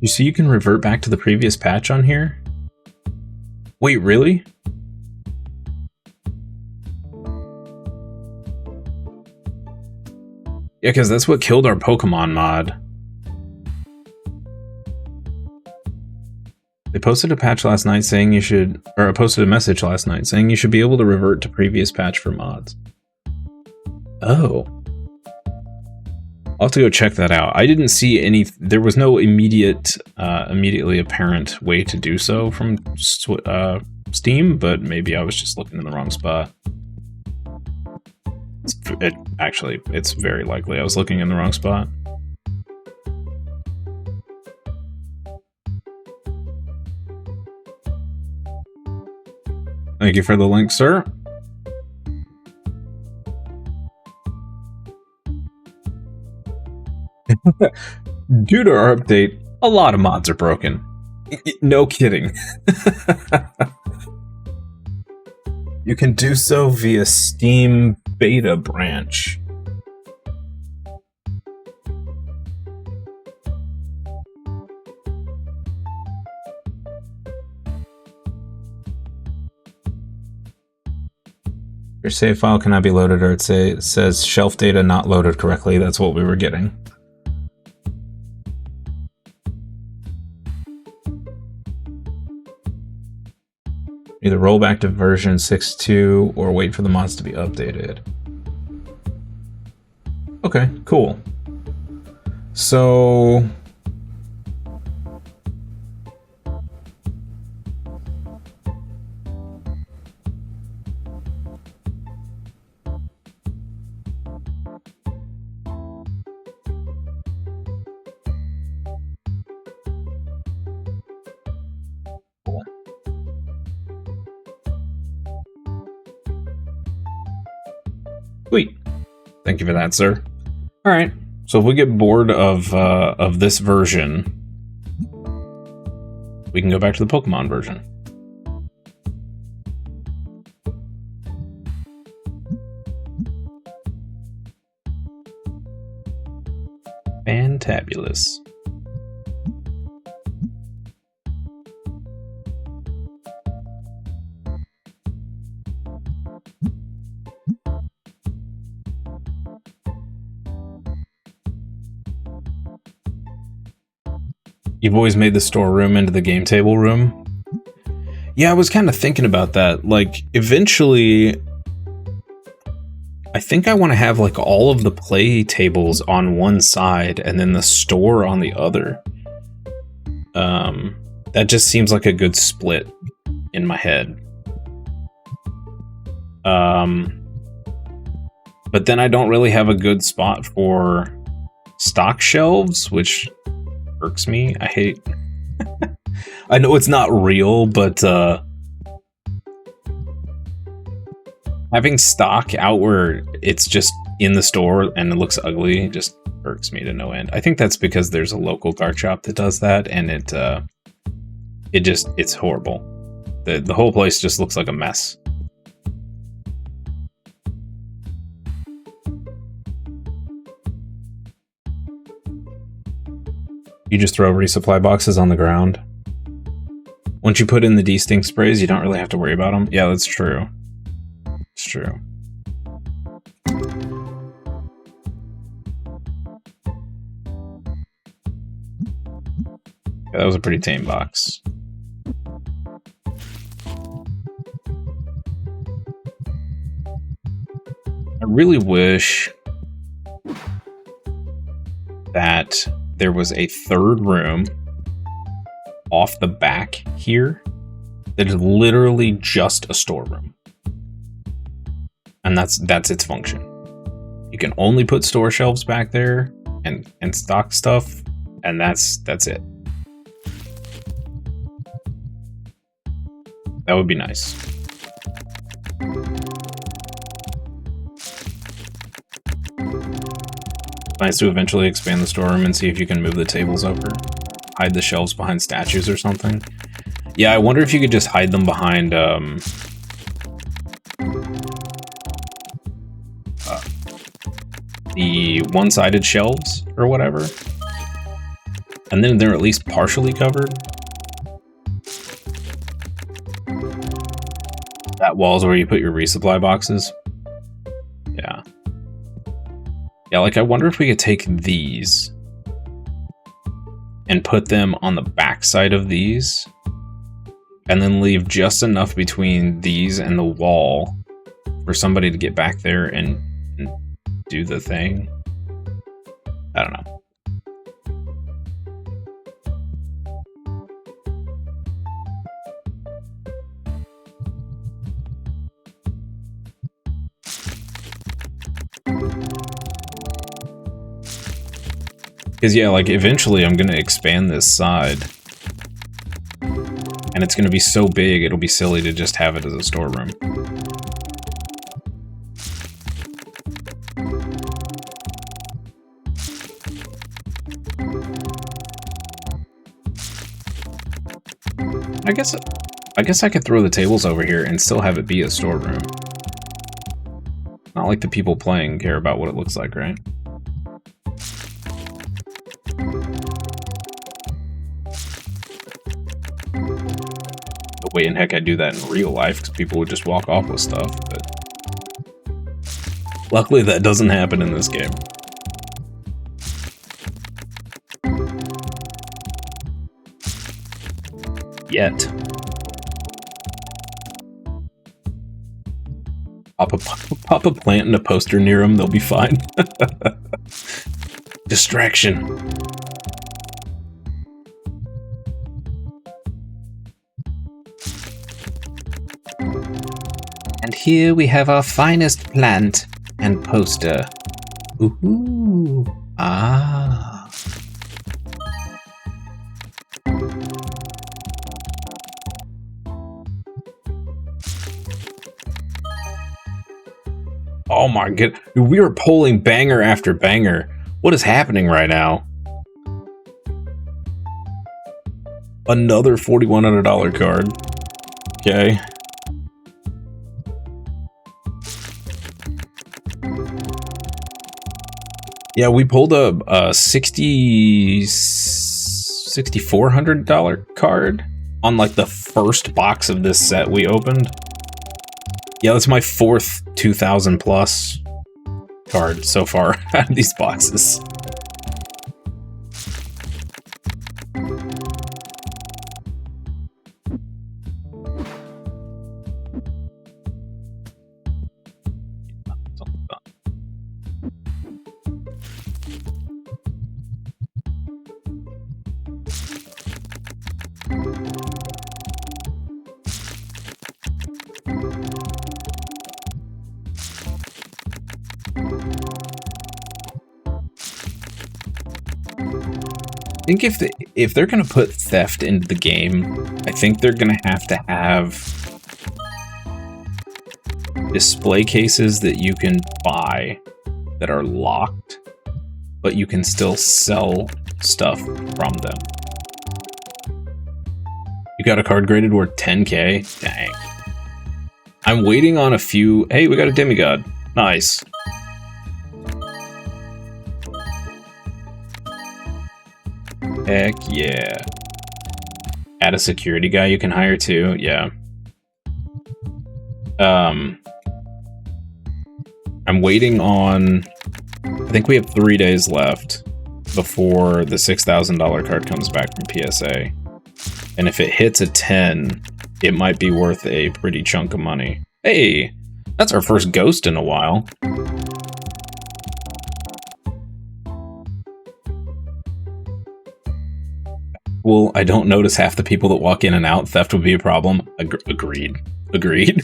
You see you can revert back to the previous patch on here? Wait, really? Yeah, because that's what killed our Pokemon mod. They posted a patch last night saying you should, or posted a message last night saying you should be able to revert to previous patch for mods. Oh. I'll have to go check that out. I didn't see any, there was no immediately apparent way to do so from Steam, but maybe I was just looking in the wrong spot. Actually, it's very likely I was looking in the wrong spot. Thank you for the link, sir. Due to our update, a lot of mods are broken. No kidding. You can do so via Steam beta branch. Your save file cannot be loaded, or it says shelf data not loaded correctly. That's what we were getting. Either roll back to version 6.2 or wait for the mods to be updated. Okay, cool. So... Sweet. Thank you for that, sir. All right. So if we get bored of this version, we can go back to the Pokemon version. Fantabulous. You've always made the storeroom into the game table room? Yeah, I was kind of thinking about that. Like, eventually, I think I want to have, like, all of the play tables on one side and then the store on the other. That just seems like a good split in my head. But then I don't really have a good spot for stock shelves, which... irks me. I hate... I know it's not real, but having stock out where it's just in the store and it looks ugly just irks me to no end. I think that's because there's a local card shop that does that, and it's horrible. The whole place just looks like a mess. You just throw resupply boxes on the ground. Once you put in the de-stink sprays, you don't really have to worry about them. Yeah, that's true. It's true. Yeah, that was a pretty tame box. I really wish that there was a third room off the back here that is literally just a storeroom. And that's its function. You can only put store shelves back there and stock stuff, and that's it. That would be nice. Nice to eventually expand the storeroom and see if you can move the tables over. Hide the shelves behind statues or something. Yeah, I wonder if you could just hide them behind the one-sided shelves or whatever. And then they're at least partially covered. That wall's where you put your resupply boxes. Yeah. Yeah, like I wonder if we could take these and put them on the back side of these and then leave just enough between these and the wall for somebody to get back there and do the thing. I don't know. Because, yeah, like, eventually I'm going to expand this side. And it's going to be so big, it'll be silly to just have it as a storeroom. I guess I could throw the tables over here and still have it be a storeroom. Not like the people playing care about what it looks like, right? No way in heck I'd do that in real life, because people would just walk off with stuff, but luckily that doesn't happen in this game. Yet. Pop a plant and a poster near them, they'll be fine. Distraction. And here we have our finest plant and poster. Ooh, ah. Oh my god, we are pulling banger after banger. What is happening right now? Another $4,100 card. Okay. Yeah, we pulled a $6,400 card on like the first box of this set we opened. Yeah, that's my fourth 2,000 plus card so far out of these boxes. I think if they're gonna put theft into the game, I think they're gonna have to have display cases that you can buy that are locked, but you can still sell stuff from them. You got a card graded worth 10k? Dang. I'm waiting on a few. Hey, we got a demigod. Nice. Heck yeah. Add a security guy you can hire too, yeah. I'm waiting on... I think we have 3 days left before the $6,000 card comes back from PSA. And if it hits a 10, it might be worth a pretty chunk of money. Hey, that's our first ghost in a while. Well, I don't notice half the people that walk in and out. Theft would be a problem. Agreed. Agreed.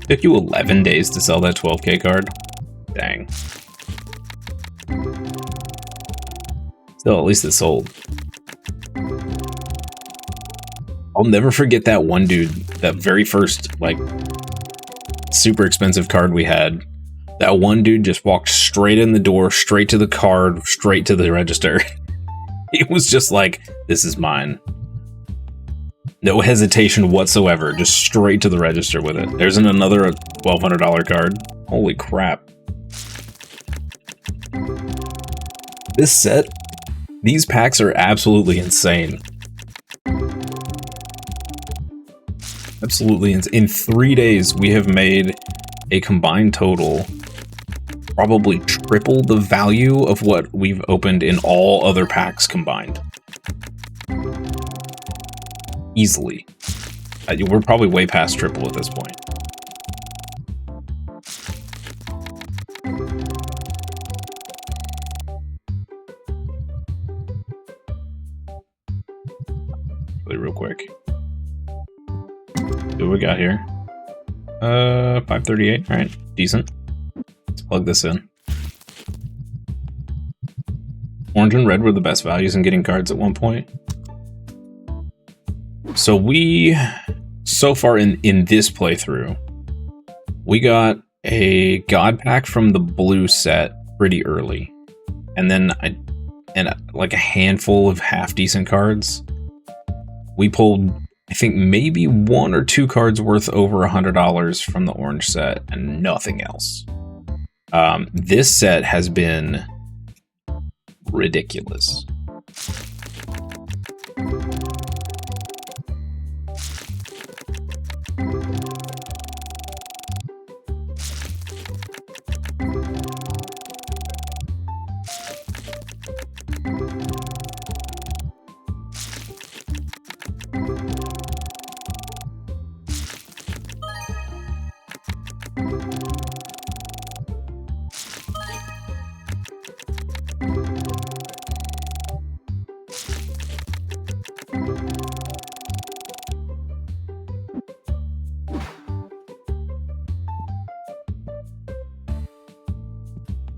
Took you 11 days to sell that 12k card? Dang. Still, at least it sold. I'll never forget that one dude, that very first, like, super expensive card we had. That one dude just walked straight in the door, straight to the card, straight to the register. It was just like, this is mine. No hesitation whatsoever, just straight to the register with it. There's another $1,200 card. Holy crap. This set, these packs are absolutely insane. Absolutely insane. In 3 days, we have made a combined total probably triple the value of what we've opened in all other packs combined. Easily. We're probably way past triple at this point. Real quick. See what we got here. 538. All right, decent. Let's plug this in. Orange and red were the best values in getting cards at one point. So so far in this playthrough, we got a God pack from the blue set pretty early, and then like a handful of half decent cards. We pulled, I think, maybe 1 or 2 cards worth over $100 from the orange set, and nothing else. This set has been ridiculous.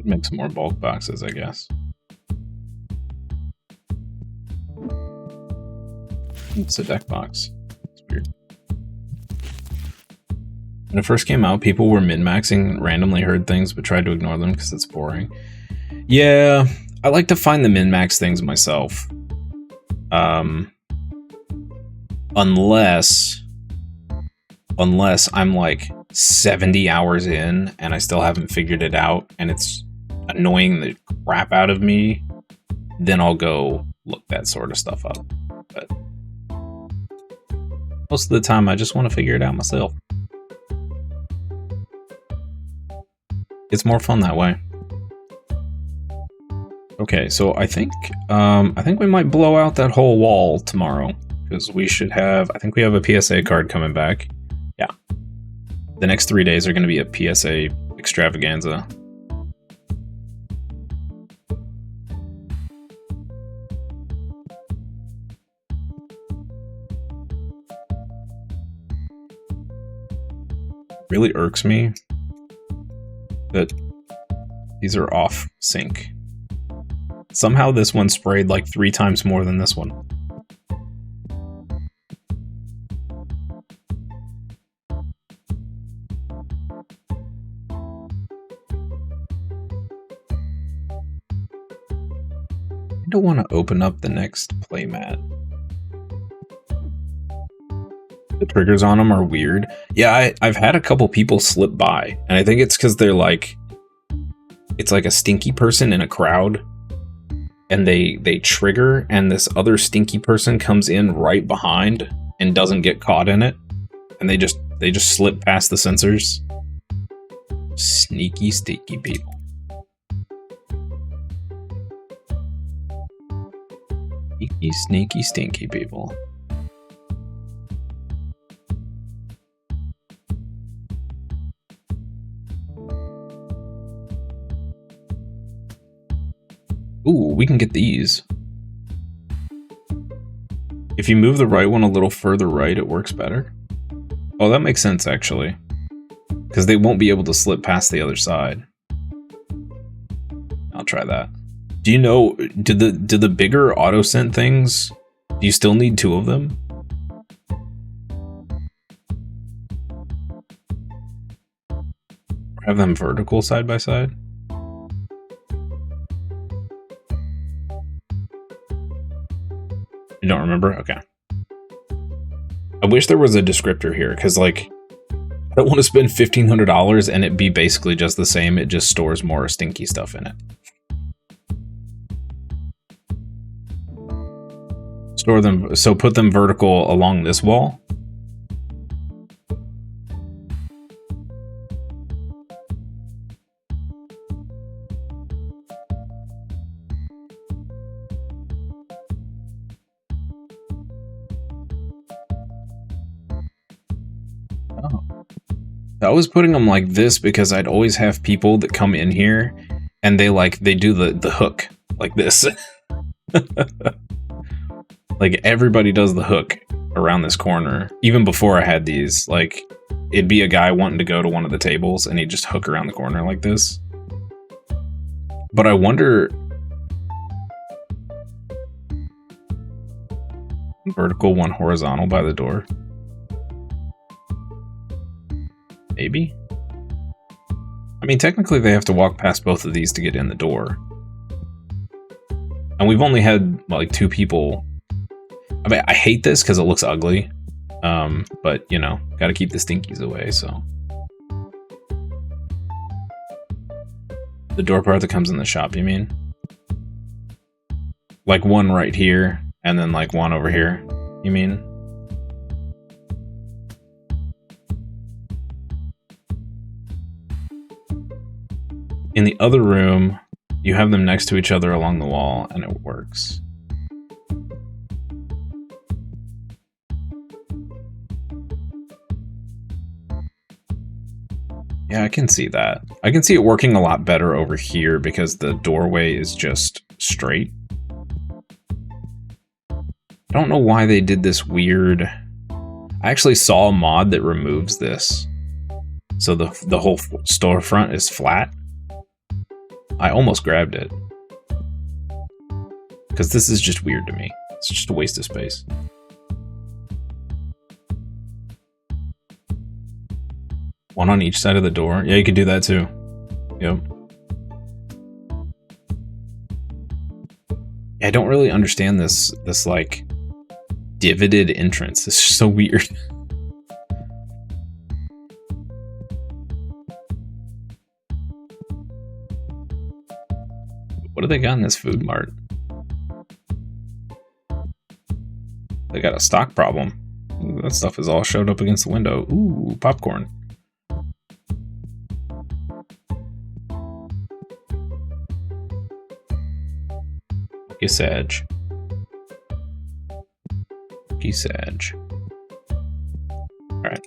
Make some more bulk boxes, I guess. It's a deck box. It's weird. When it first came out, people were min-maxing randomly heard things but tried to ignore them because it's boring. Yeah, I like to find the min-max things myself. Unless I'm like 70 hours in and I still haven't figured it out and it's annoying the crap out of me, then I'll go look that sort of stuff up. But most of the time, I just want to figure it out myself. It's more fun that way. Okay, so I think we might blow out that whole wall tomorrow because we should have. I think we have a PSA card coming back. Yeah, the next 3 days are going to be a PSA extravaganza. Really irks me that these are off sync. Somehow this one sprayed like 3 times more than this one. I don't want to open up the next playmat. The triggers on them are weird. Yeah, I've had a couple people slip by, and I think it's because they're like, it's like a stinky person in a crowd, and they trigger, and this other stinky person comes in right behind and doesn't get caught in it, and they just slip past the sensors. Sneaky, stinky people. Sneaky, sneaky, stinky people. Ooh, we can get these. If you move the right one a little further right, it works better. Oh, that makes sense, actually. Because they won't be able to slip past the other side. I'll try that. Do you know, do the bigger auto-scent things, do you still need 2 of them? Have them vertical side by side? You don't remember? Okay. I wish there was a descriptor here, because, like, I don't want to spend $1,500 and it be basically just the same. It just stores more stinky stuff in it. Store them, so put them vertical along this wall. I was putting them like this because I'd always have people that come in here and they do the hook like this. Like everybody does the hook around this corner. Even before I had these, like it'd be a guy wanting to go to one of the tables and he'd just hook around the corner like this. But I wonder, vertical, one horizontal by the door. Maybe? I mean, technically they have to walk past both of these to get in the door. And we've only had, like, 2 people. I mean, I hate this because it looks ugly. But, you know, gotta keep the stinkies away, so. The door part that comes in the shop, you mean? Like one right here, and then like one over here, you mean? In the other room, you have them next to each other along the wall, and it works. Yeah, I can see that. I can see it working a lot better over here because the doorway is just straight. I don't know why they did this weird... I actually saw a mod that removes this. So the whole storefront is flat. I almost grabbed it. Because this is just weird to me. It's just a waste of space. One on each side of the door. Yeah, you could do that too. Yep. I don't really understand this like divoted entrance. It's just so weird. What do they got in this food mart? They got a stock problem. Ooh, that stuff is all showed up against the window. Ooh, popcorn. Gisage. Gisage. Alright.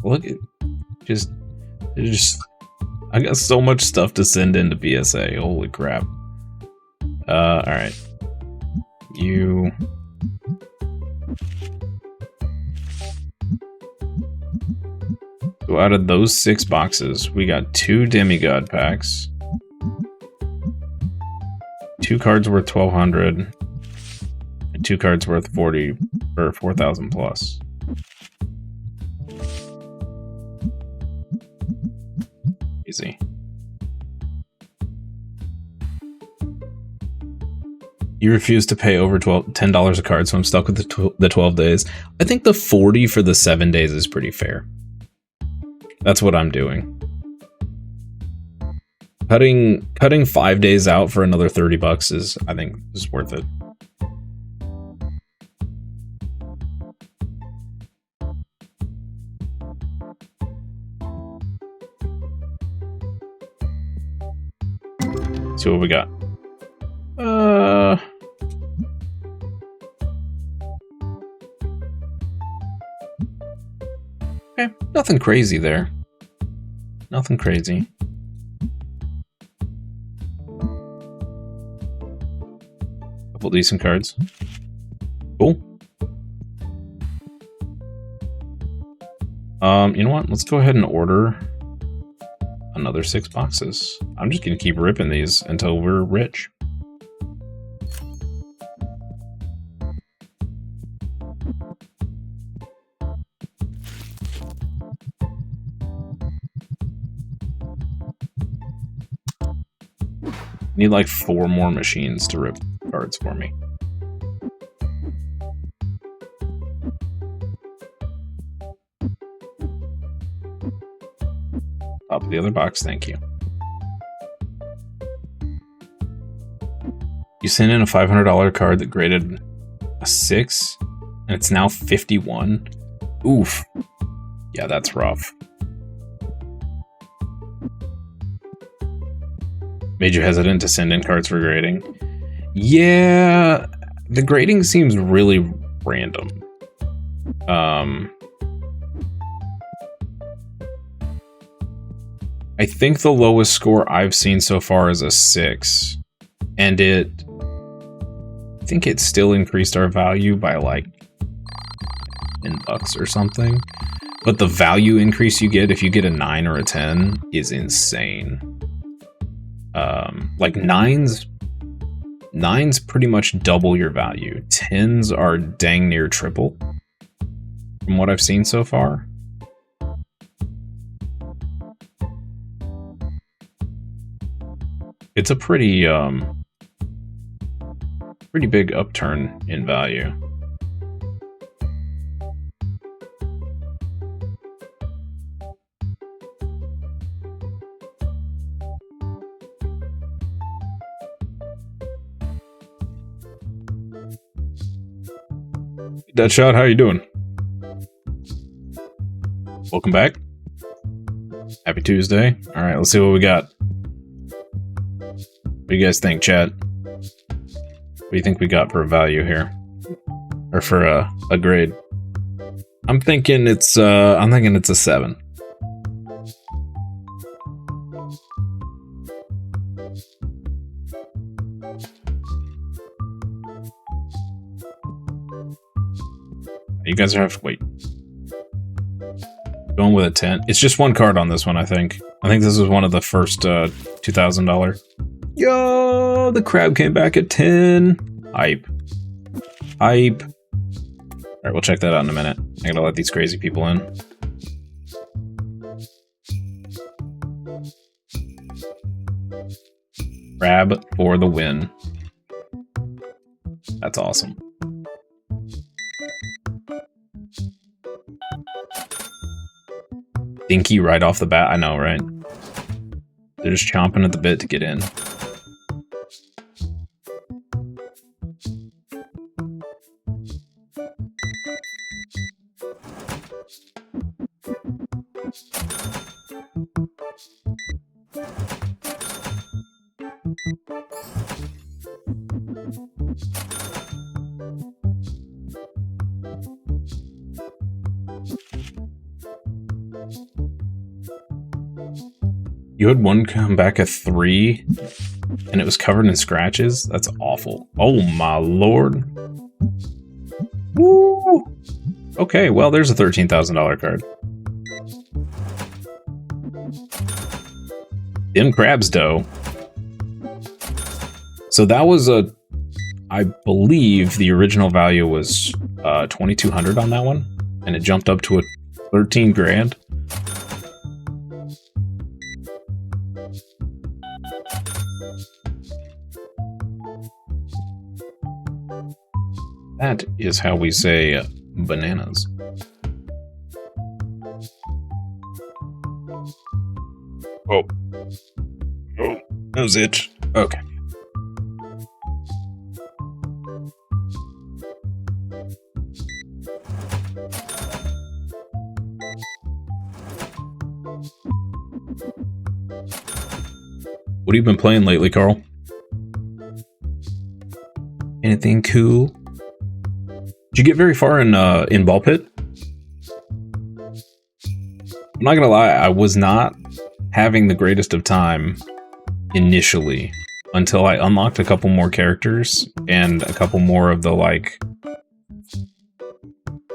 Look at just I got so much stuff to send into BSA. Holy crap. Alright. You so out of those 6 boxes, we got 2 demigod packs. 2 cards worth 1,200. And 2 cards worth 40 or 4,000 plus. Easy. You refuse to pay over $10 a card, so I'm stuck with the 12 days. I think the 40 for the 7 days is pretty fair. That's what I'm doing. Cutting 5 days out for another 30 bucks is, I think, is worth it. See what we got. Okay, nothing crazy there. Nothing crazy. Couple decent cards. Cool. You know what? Let's go ahead and order another 6 boxes. I'm just gonna keep ripping these until we're rich. Need like 4 more machines to rip cards for me. Top of the other box, thank you. You sent in a $500 card that graded a 6, and it's now 51. Oof. Yeah, that's rough. Made you hesitant to send in cards for grading. Yeah, the grading seems really random. I think the lowest score I've seen so far is a 6, and I think it still increased our value by like $10 or something. But the value increase you get if you get a 9 or a 10 is insane. Like nines pretty much double your value. 10s are dang near triple from what I've seen so far. It's a pretty big upturn in value. Deadshot, how you doing? Welcome back. Happy Tuesday. All right, let's see what we got. What do you guys think, chat? What do you think we got for a value here, or for a grade? I'm thinking it's a 7. You guys have to wait. Going with a 10. It's just one card on this one, I think. I think this is one of the first $2,000. Yo, the crab came back at 10. Hype. Hype. Alright, we'll check that out in a minute. I gotta let these crazy people in. Crab for the win. That's awesome. Dinky right off the bat. I know, right? They're just chomping at the bit to get in. You had one come back a 3, and it was covered in scratches? That's awful. Oh my lord. Woo! Okay, well, there's a $13,000 card. Them crabs, though. So that was I believe the original value was $2,200 on that one, and it jumped up to a 13 grand. That is how we say bananas. Oh. Oh, nose itch. Okay. What have you been playing lately, Carl? Anything cool? Did you get very far in Ball Pit? I'm not gonna lie, I was not having the greatest of time initially until I unlocked a couple more characters and a couple more of the like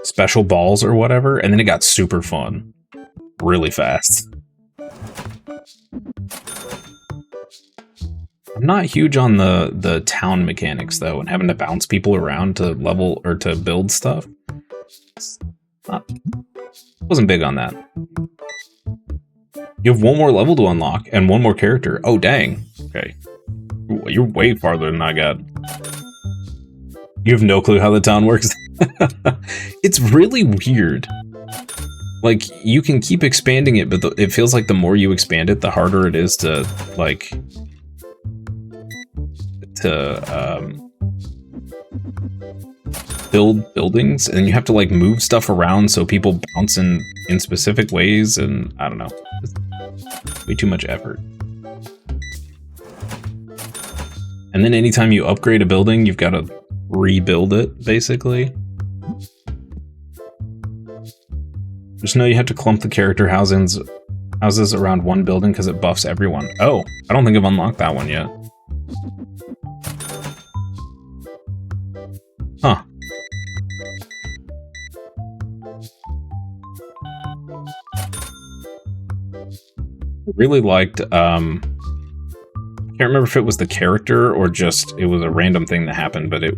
special balls or whatever, and then it got super fun really fast. I'm not huge on the town mechanics though, and having to bounce people around to level or to build stuff. Wasn't big on that. You have one more level to unlock and one more character. Oh dang. Okay. You're way farther than I got. You have no clue how the town works. It's really weird. Like, you can keep expanding it, but it feels like the more you expand it, the harder it is to, like, to build buildings, and you have to like move stuff around so people bounce in specific ways, and I don't know. It's way too much effort. And then anytime you upgrade a building, you've got to rebuild it, basically. Just know you have to clump the character houses around one building because it buffs everyone. Oh, I don't think I've unlocked that one yet. Huh. I really liked, I can't remember if it was the character or just it was a random thing that happened, but I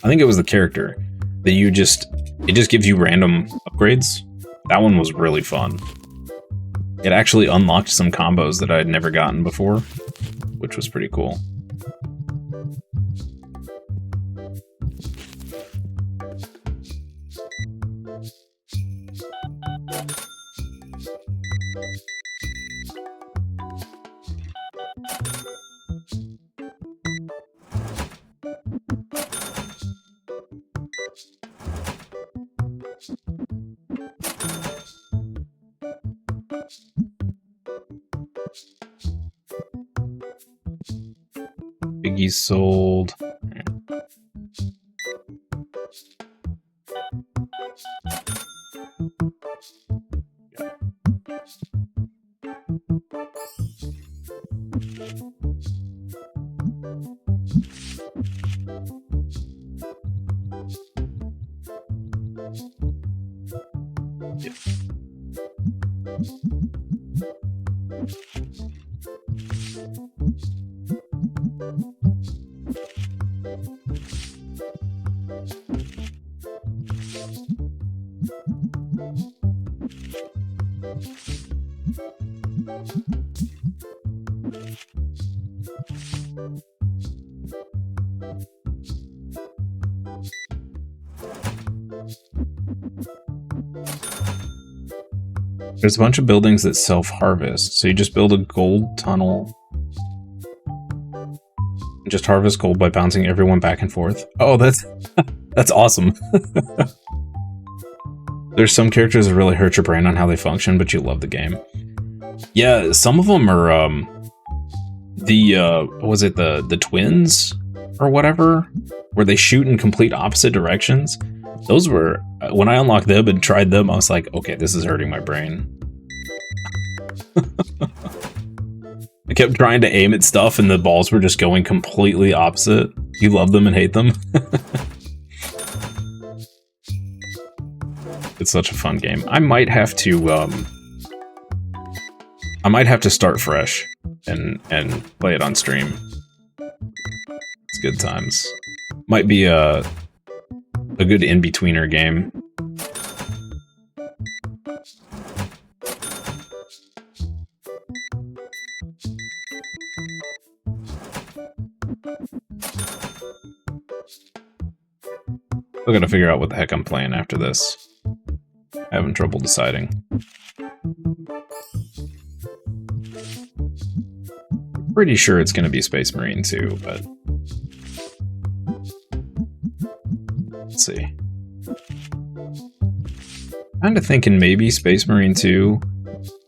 think it was the character that it just gives you random upgrades. That one was really fun. It actually unlocked some combos that I had never gotten before, which was pretty cool. Biggie sold. There's a bunch of buildings that self-harvest, so you just build a gold tunnel and just harvest gold by bouncing everyone back and forth. Oh, that's that's awesome. There's some characters that really hurt your brain on how they function, but you love the game. Yeah, some of them are was it the twins or whatever, where they shoot in complete opposite directions. Those were, when I unlocked them and tried them, I was like, okay, this is hurting my brain. I kept trying to aim at stuff and the balls were just going completely opposite. You love them and hate them. It's such a fun game. I might have to start fresh and play it on stream. It's good times. Might be a good in-betweener game. Still gotta figure out what the heck I'm playing after this. Having trouble deciding. Pretty sure it's gonna be Space Marine 2, but let's see. Kinda thinking maybe Space Marine 2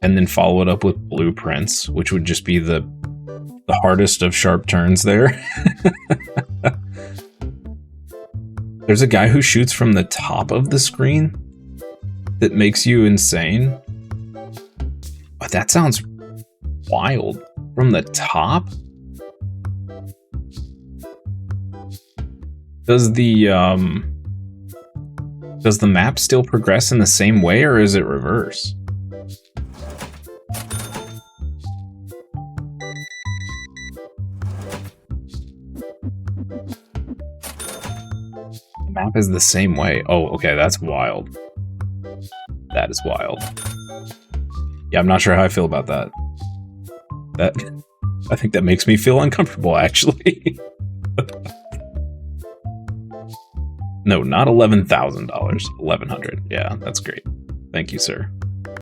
and then follow it up with Blueprints, which would just be the hardest of sharp turns there. There's a guy who shoots from the top of the screen that makes you insane. But that sounds wild. From the top? Does the map still progress in the same way, or is it reverse? The map is the same way. Oh, okay, that's wild. That is wild. Yeah, I'm not sure how I feel about that. I think that makes me feel uncomfortable, actually. No, not $11,000. $1,100. Yeah, that's great. Thank you, sir.